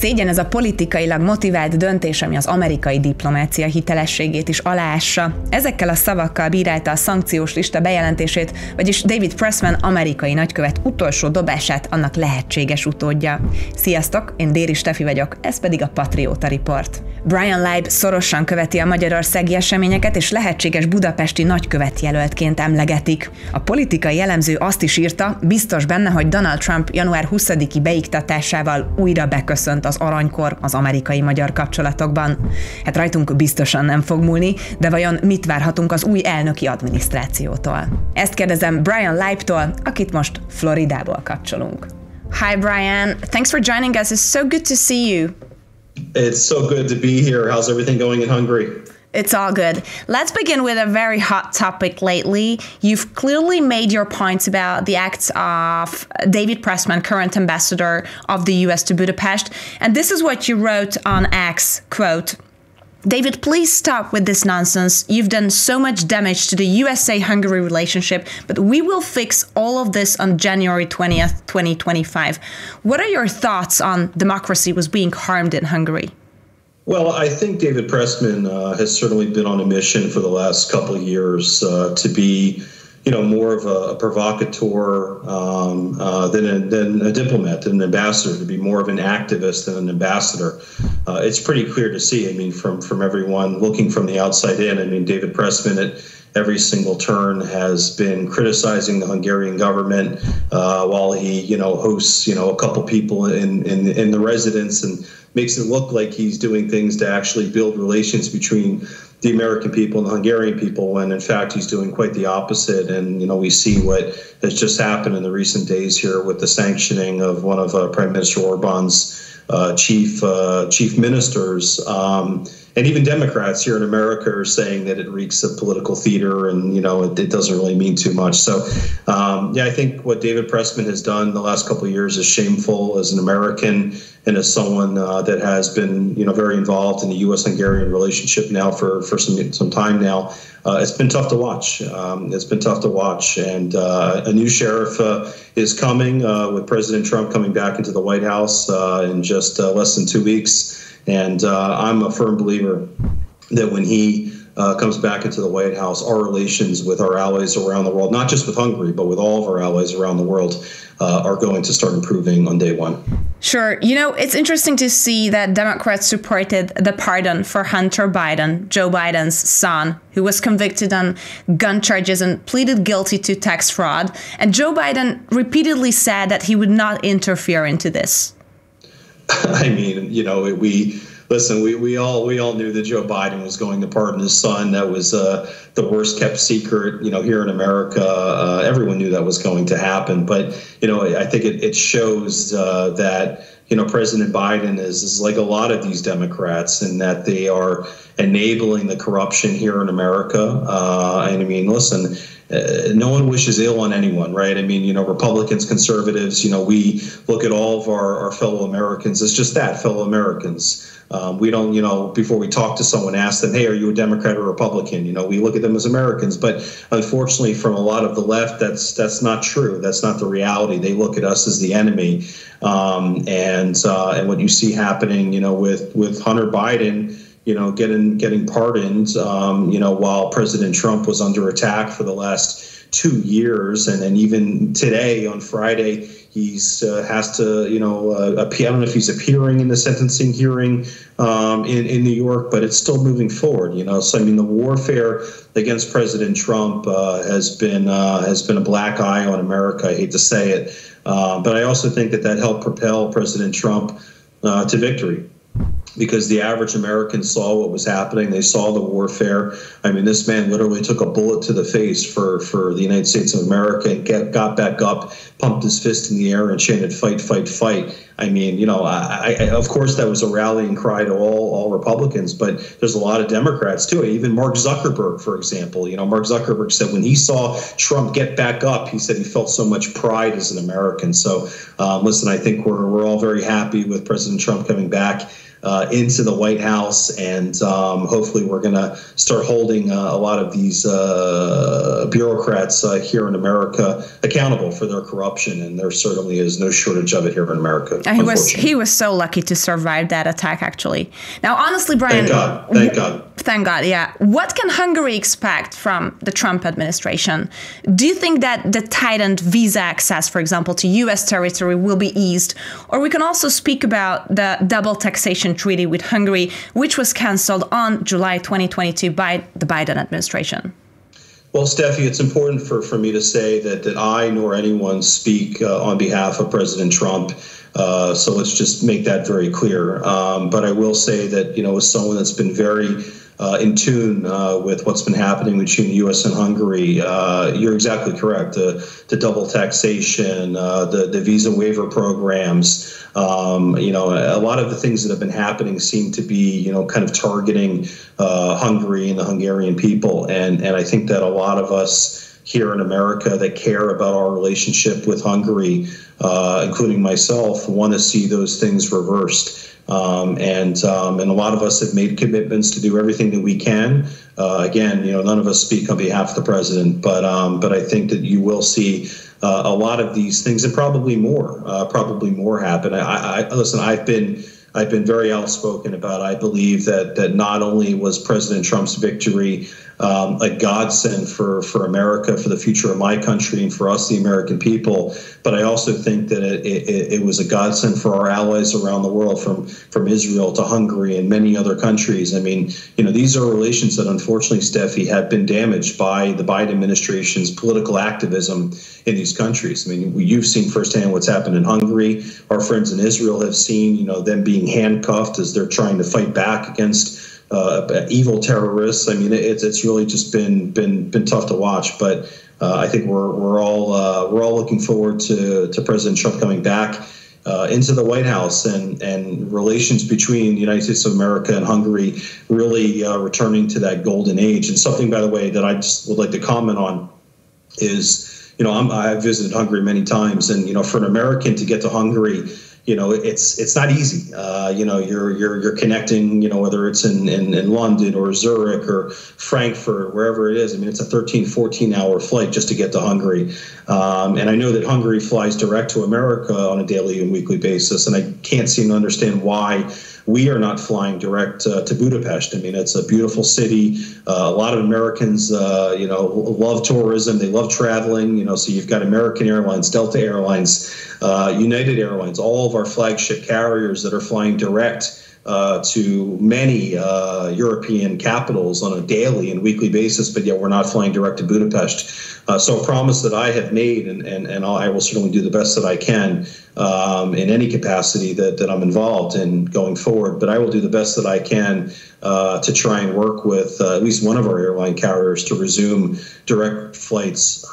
szégyen ez a politikailag motivált döntés, ami az amerikai diplomácia hitelességét is aláássa. Ezekkel a szavakkal bírálta a szankciós lista bejelentését, vagyis David Pressman amerikai nagykövet utolsó dobását, annak lehetséges utódja. Sziasztok, én Déri Stefi vagyok, ez pedig a Patrióta Report. Bryan Leib szorosan követi a magyarországi eseményeket, és lehetséges budapesti nagykövet jelöltként emlegetik. A politikai elemző azt is írta, biztos benne, hogy Donald Trump január 20-i beiktatásával újra beköszönt az aranykor az amerikai-magyar kapcsolatokban. Hát rajtunk biztosan nem fog múlni, de vajon mit várhatunk az új elnöki adminisztrációtól? Ezt kérdezem Bryan Leibtól, akit most Floridából kapcsolunk. Hi Bryan, thanks for joining us. It's so good to see you. It's so good to be here. How's everything going in Hungary? It's all good. Let's begin with a very hot topic lately. You've clearly made your points about the acts of David Pressman, current ambassador of the US to Budapest. And this is what you wrote on X, quote, "David, please stop with this nonsense. You've done so much damage to the USA-Hungary relationship, but we will fix all of this on January 20th, 2025. What are your thoughts on democracy was being harmed in Hungary? Well, I think David Pressman has certainly been on a mission for the last couple of years to be, more of a provocateur than a diplomat, than an ambassador, to be more of an activist than an ambassador. It's pretty clear to see, from everyone looking from the outside in. David Pressman at every single turn has been criticizing the Hungarian government while he, hosts, a couple people in the residence and makes it look like he's doing things to actually build relations between the American people and the Hungarian people, when in fact he's doing quite the opposite. And, we see what has just happened in the recent days here with the sanctioning of one of Prime Minister Orbán's chief ministers. And even Democrats here in America are saying that it reeks of political theater and, it doesn't really mean too much. So, I think what David Pressman has done the last couple of years is shameful as an American and as someone that has been, very involved in the U.S.-Hungarian relationship now for some time now. It's been tough to watch. And a new sheriff is coming with President Trump coming back into the White House in just less than 2 weeks. And I'm a firm believer that when he comes back into the White House, our relations with our allies around the world, not just with Hungary, but with all of our allies around the world, are going to start improving on day one. Sure. It's interesting to see that Democrats supported the pardon for Hunter Biden, Joe Biden's son, who was convicted on gun charges and pleaded guilty to tax fraud. And Joe Biden repeatedly said that he would not interfere into this. We all knew that Joe Biden was going to pardon his son. That was the worst kept secret, here in America. Everyone knew that was going to happen. But, I think it shows that, President Biden is like a lot of these Democrats in that they are enabling the corruption here in America. No one wishes ill on anyone, right? Republicans, conservatives, we look at all of our fellow Americans as just that, fellow Americans. We don't, before we talk to someone, ask them, hey, are you a Democrat or Republican? We look at them as Americans. But unfortunately, from a lot of the left, that's not true. That's not the reality. They look at us as the enemy. And what you see happening, with Hunter Biden, getting pardoned, while President Trump was under attack for the last 2 years. And then even today on Friday, he's has to, appear. I don't know if he's appearing in the sentencing hearing in New York, but it's still moving forward, So, the warfare against President Trump has been a black eye on America. I hate to say it. But I also think that helped propel President Trump to victory. Because the average American saw what was happening. They saw the warfare. This man literally took a bullet to the face for the United States of America and got back up, pumped his fist in the air and chanted, fight, fight, fight. Of course, that was a rallying cry to all Republicans, but there's a lot of Democrats too. Even Mark Zuckerberg, for example, Mark Zuckerberg said when he saw Trump get back up, he said he felt so much pride as an American. So, I think we're all very happy with President Trump coming back into the White House, and hopefully we're going to start holding a lot of these bureaucrats here in America accountable for their corruption, and there certainly is no shortage of it here in America. He was so lucky to survive that attack, actually. Now, honestly, Bryan, thank God, yeah. What can Hungary expect from the Trump administration? Do you think that the tightened visa access, for example, to U.S. territory will be eased? Or we can also speak about the double taxation treaty with Hungary, which was canceled on July 2022 by the Biden administration. Well, Stefi, it's important for me to say that I nor anyone speak on behalf of President Trump. So let's just make that very clear. But I will say that, as someone that's been very in tune with what's been happening between the U.S. and Hungary, you're exactly correct. The double taxation, the visa waiver programs, a lot of the things that have been happening seem to be, kind of targeting Hungary and the Hungarian people. And I think that a lot of us here in America that care about our relationship with Hungary, including myself, want to see those things reversed. And a lot of us have made commitments to do everything that we can. Again, none of us speak on behalf of the president, but I think that you will see a lot of these things, and probably more happen. Listen, I've been very outspoken about. I believe that not only was President Trump's victory a godsend for America, for the future of my country, and for us, the American people, but I also think that it was a godsend for our allies around the world, from Israel to Hungary and many other countries. I mean, these are relations that unfortunately, Stefi, have been damaged by the Biden administration's political activism in these countries. I mean, you've seen firsthand what's happened in Hungary. Our friends in Israel have seen, them being handcuffed as they're trying to fight back against evil terrorists. I mean, it's really just been tough to watch. But I think we're all looking forward to President Trump coming back into the White House, and relations between the United States of America and Hungary really returning to that golden age. And something, by the way, that I just would like to comment on is, I've visited Hungary many times, and for an American to get to Hungary, it's not easy. You're connecting, whether it's in London or Zurich or Frankfurt, wherever it is. I mean, it's a 13, 14-hour flight just to get to Hungary. And I know that Hungary flies direct to America on a daily and weekly basis, and I can't seem to understand why we are not flying direct to Budapest. I mean, it's a beautiful city. A lot of Americans, love tourism. They love traveling. So you've got American Airlines, Delta Airlines, United Airlines, all of our flagship carriers that are flying direct to many European capitals on a daily and weekly basis, but yet we're not flying direct to Budapest. So a promise that I have made, and I will certainly do the best that I can in any capacity that I'm involved in going forward, but I will do the best that I can to try and work with at least one of our airline carriers to resume direct flights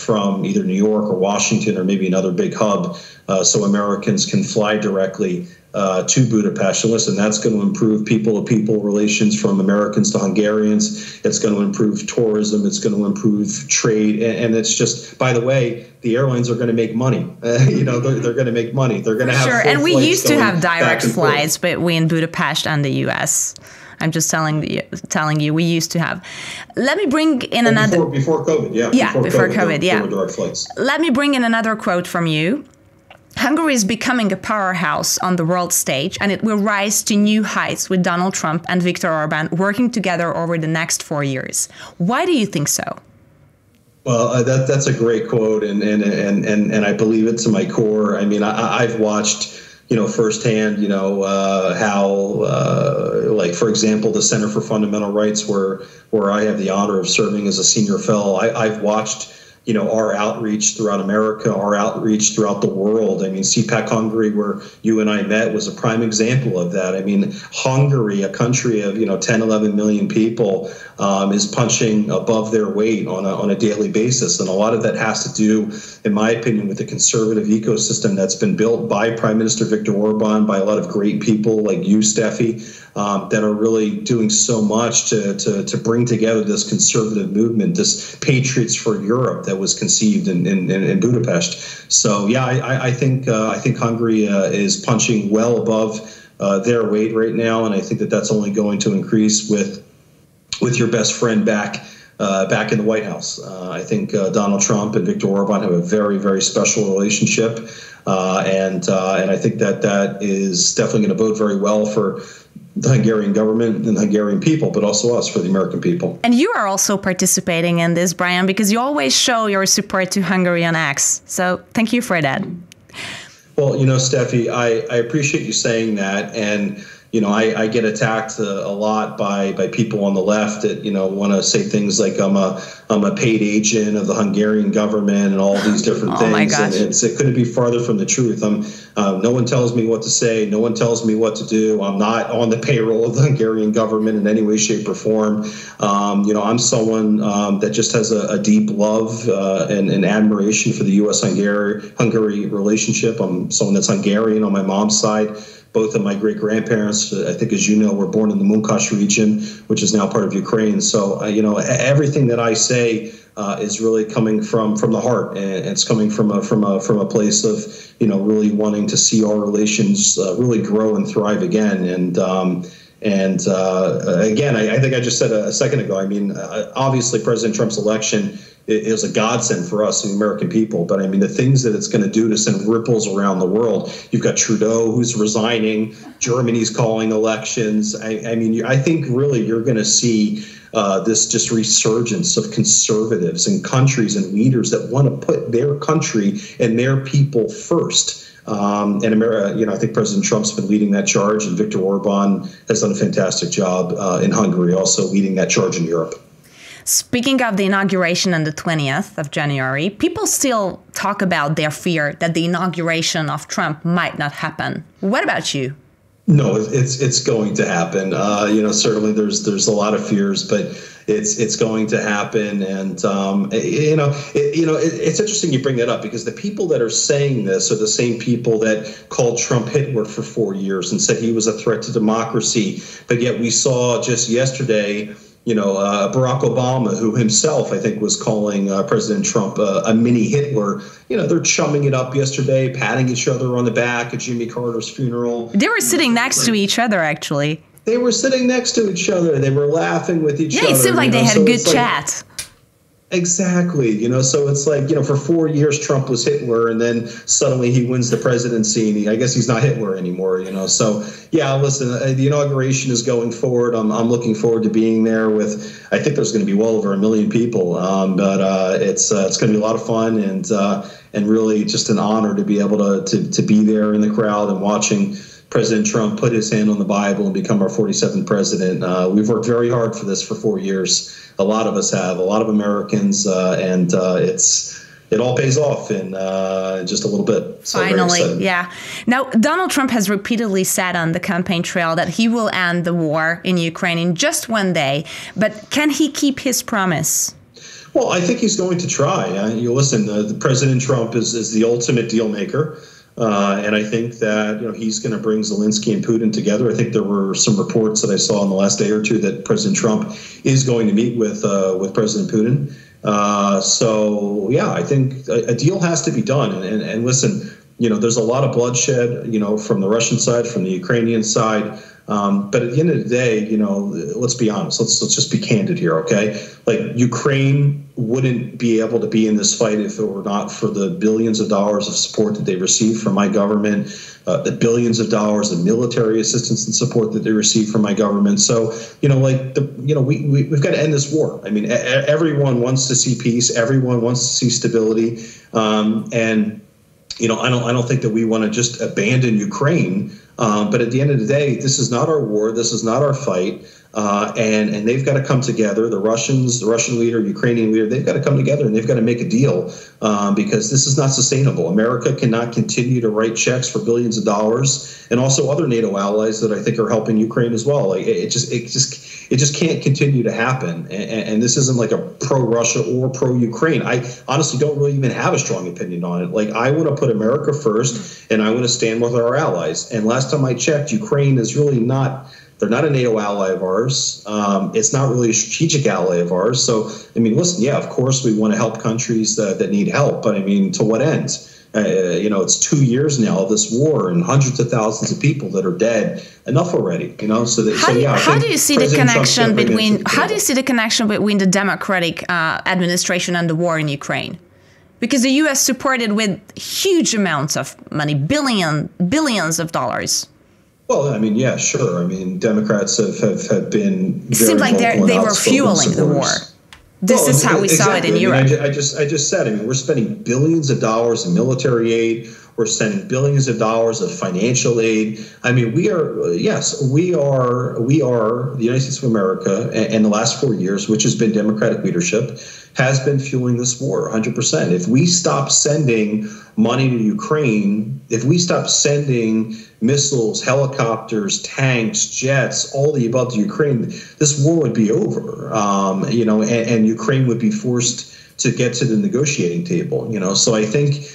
from either New York or Washington or maybe another big hub, so Americans can fly directly to Budapest. And listen, that's going to improve people-to-people relations from Americans to Hungarians. It's going to improve tourism. It's going to improve trade. And it's just, by the way, the airlines are going to make money. They're going to make money. They're going to have sure. And we used to have direct flights between Budapest and the U.S. I'm just telling you, we used to have. Let me bring in another... Before COVID, yeah. Yeah, before COVID, there were direct flights. Let me bring in another quote from you. Hungary is becoming a powerhouse on the world stage, and it will rise to new heights with Donald Trump and Viktor Orban working together over the next 4 years. Why do you think so? Well, that's a great quote, and I believe it to my core. I mean, I've watched, firsthand, how, like, for example, the Center for Fundamental Rights, where I have the honor of serving as a senior fellow. I've watched our outreach throughout America, our outreach throughout the world. I mean, CPAC Hungary, where you and I met, was a prime example of that. I mean, Hungary, a country of, 10, 11 million people, is punching above their weight on a daily basis. And a lot of that has to do, in my opinion, with the conservative ecosystem that's been built by Prime Minister Viktor Orban, by a lot of great people like you, Stefi, that are really doing so much to bring together this conservative movement, this Patriots for Europe that was conceived in Budapest. So, yeah, I think Hungary is punching well above their weight right now, and I think that's only going to increase with your best friend back in the White House. I think Donald Trump and Viktor Orban have a very, very special relationship. And I think that is definitely going to bode very well for the Hungarian government and the Hungarian people, but also us, for the American people. And you are also participating in this, Bryan, because you always show your support to Hungary on X. So thank you for that. Well, Stefi, I appreciate you saying that. And I get attacked a lot by people on the left that, want to say things like I'm a paid agent of the Hungarian government and all these different things. My gosh. And it couldn't be farther from the truth. No one tells me what to say. No one tells me what to do. I'm not on the payroll of the Hungarian government in any way, shape, or form. I'm someone that just has a deep love and admiration for the U.S.-Hungary relationship. I'm someone that's Hungarian on my mom's side. Both of my great-grandparents, I think, as you know, were born in the Munkacs region, which is now part of Ukraine. So, everything that I say is really coming from the heart, and it's coming from a place of, really wanting to see our relations really grow and thrive again. And again, I think I just said a second ago, obviously President Trump's election is a godsend for us, the American people. But the things that it's going to do to send ripples around the world. You've got Trudeau, who's resigning. Germany's calling elections. I think really you're going to see this just resurgence of conservatives and countries and leaders that want to put their country and their people first. And America, I think President Trump's been leading that charge, and Viktor Orban has done a fantastic job in Hungary, also leading that charge in Europe. Speaking of the inauguration on the 20th of January, people still talk about their fear that the inauguration of Trump might not happen. What about you? No, it's going to happen. Certainly there's a lot of fears, but it's going to happen. And it's interesting you bring that up, because the people that are saying this are the same people that called Trump Hitler for 4 years and said he was a threat to democracy. But yet we saw just yesterday, Barack Obama, who himself, I think, was calling President Trump a mini Hitler. They're chumming it up yesterday, patting each other on the back at Jimmy Carter's funeral. They were sitting next to each other, actually. They were sitting next to each other. They were laughing with each other. Yeah, it seemed like they had a good chat. Exactly. So it's like, for 4 years, Trump was Hitler, and then suddenly he wins the presidency, and I guess he's not Hitler anymore, So, yeah, listen, the inauguration is going forward. I'm looking forward to being there with, I think there's going to be well over 1 million people. But it's going to be a lot of fun, and really just an honor to be able to be there in the crowd and watching President Trump put his hand on the Bible and become our 47th president. We've worked very hard for this for 4 years. A lot of us have, a lot of Americans, and it all pays off in just a little bit. So finally, yeah. Now, Donald Trump has repeatedly said on the campaign trail that he will end the war in Ukraine in just one day. But can he keep his promise? Well, I think he's going to try. Listen, the President Trump is the ultimate deal maker. And I think that he's going to bring Zelensky and Putin together. I think there were some reports that I saw in the last day or two that President Trump is going to meet with President Putin. So yeah, I think a deal has to be done. And listen, there's a lot of bloodshed, from the Russian side, from the Ukrainian side. But at the end of the day, let's be honest. Let's just be candid here, okay? Like, Ukraine wouldn't be able to be in this fight if it were not for the billions of dollars of support that they receive from my government, the billions of dollars of military assistance and support that they receive from my government. So, we've got to end this war. Everyone wants to see peace. Everyone wants to see stability. And I don't think that we want to just abandon Ukraine. But at the end of the day, this is not our war. This is not our fight. And they've got to come together. The Russian leader, Ukrainian leader, they've got to come together, and they've got to make a deal, because this is not sustainable. America cannot continue to write checks for billions of dollars, and also other NATO allies that I think are helping Ukraine as well. Like, it just can't continue to happen. And this isn't like a pro-Russia or pro-Ukraine. I honestly don't really even have a strong opinion on it. Like, I want to put America first, and I want to stand with our allies. And last time I checked, Ukraine is really not. They're not a NATO ally of ours. It's not really a strategic ally of ours. So, listen, yeah, of course we want to help countries that need help. But, to what end? It's 2 years now of this war and hundreds of thousands of people that are dead. Enough already, How do you see the connection between the Democratic administration and the war in Ukraine? Because the U.S. supported with huge amounts of money, billions of dollars. Well, I mean, yeah, sure. I mean, Democrats have been very it seemed like they were fueling the war. This is how we saw it in Europe. I just said, I mean, we're spending billions of dollars in military aid. We're sending billions of dollars of financial aid. I mean, we are the United States of America, and the last 4 years, which has been Democratic leadership, has been fueling this war 100%. If we stop sending money to Ukraine, if we stop sending missiles, helicopters, tanks, jets, all the above to Ukraine, this war would be over, and Ukraine would be forced to get to the negotiating table, So I think,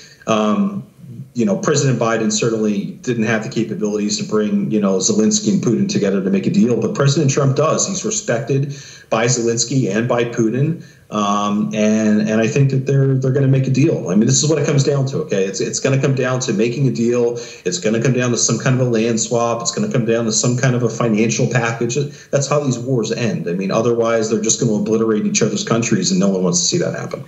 President Biden certainly didn't have the capabilities to bring, Zelensky and Putin together to make a deal, but President Trump does. He's respected by Zelensky and by Putin. And I think that they're going to make a deal. I mean, this is what it comes down to. Okay, it's going to come down to making a deal. It's going to come down to some kind of a land swap. It's going to come down to some kind of a financial package. That's how these wars end. I mean, otherwise they're just going to obliterate each other's countries, and no one wants to see that happen.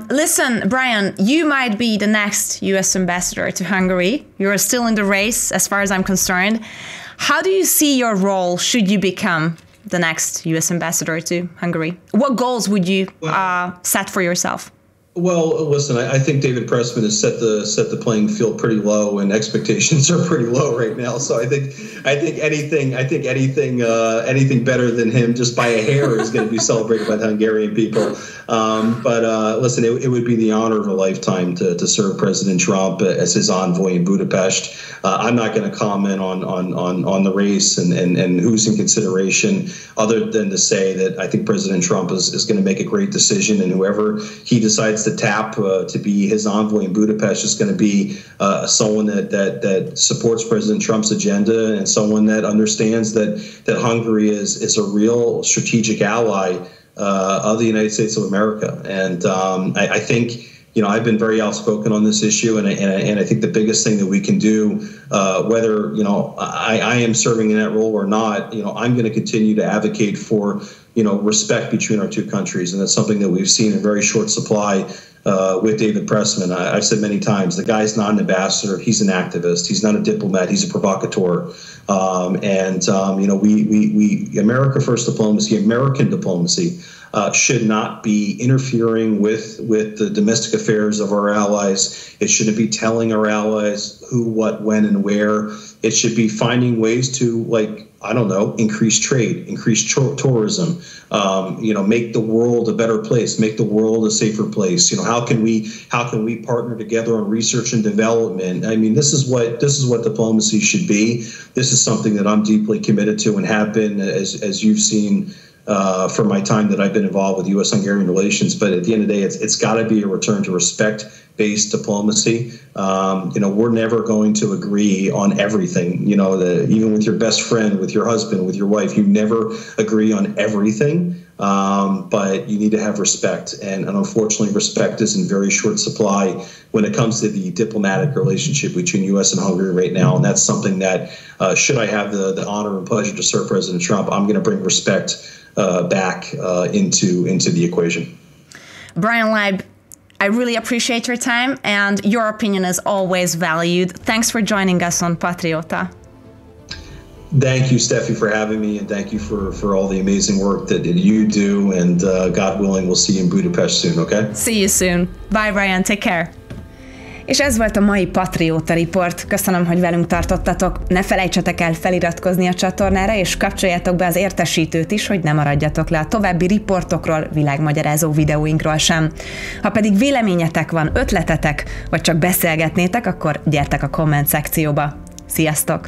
Listen, Bryan, you might be the next U.S. ambassador to Hungary. You're still in the race, as far as I'm concerned. How do you see your role should you become the next U.S. ambassador to Hungary? What goals would you set for yourself? Well, listen, I think David Pressman has set the playing field pretty low, and expectations are pretty low right now. So I think anything better than him just by a hair is going to be celebrated by the Hungarian people. Listen, it would be the honor of a lifetime to serve President Trump as his envoy in Budapest. I'm not going to comment on the race and who's in consideration, other than to say that I think President Trump is going to make a great decision, and whoever he decides to tap to be his envoy in Budapest is going to be someone that supports President Trump's agenda, and someone that understands that Hungary is a real strategic ally of the United States of America. And I think, I've been very outspoken on this issue, and I think the biggest thing that we can do, whether I am serving in that role or not, I'm going to continue to advocate for respect between our two countries, and that's something that we've seen in very short supply with David Pressman. I've said many times, the guy's not an ambassador; he's an activist. He's not a diplomat; he's a provocateur. We America First diplomacy, American diplomacy, should not be interfering with the domestic affairs of our allies. It shouldn't be telling our allies who, what, when, and where. It should be finding ways to, increase trade, increase tourism, make the world a better place, make the world a safer place. How can we partner together on research and development? I mean, this is what diplomacy should be. This is something that I'm deeply committed to, and have been, as you've seen for my time that I've been involved with U.S.-Hungarian relations. But at the end of the day, it's got to be a return to respect-based diplomacy. We're never going to agree on everything. Even with your best friend, with your husband, with your wife, you never agree on everything. But you need to have respect. And unfortunately, respect is in very short supply when it comes to the diplomatic relationship between U.S. and Hungary right now. And that's something that, should I have the honor and pleasure to serve President Trump, I'm going to bring respect back into the equation. Bryan Leib, I really appreciate your time, and your opinion is always valued. Thanks for joining us on Patriota. Thank you, Stefi, for having me, and thank you for all the amazing work that you do. And God willing, we'll see you in Budapest soon, okay? See you soon. Bye, Bryan. Take care. És ez volt a mai Patriota Report. Köszönöm, hogy velünk tartottatok. Ne felejtsetek el feliratkozni a csatornára, és kapcsoljátok be az értesítőt is, hogy ne maradjatok le a további riportokról, világmagyarázó videóinkról sem. Ha pedig véleményetek van, ötletetek, vagy csak beszélgetnétek, akkor gyertek a komment szekcióba. Sziasztok!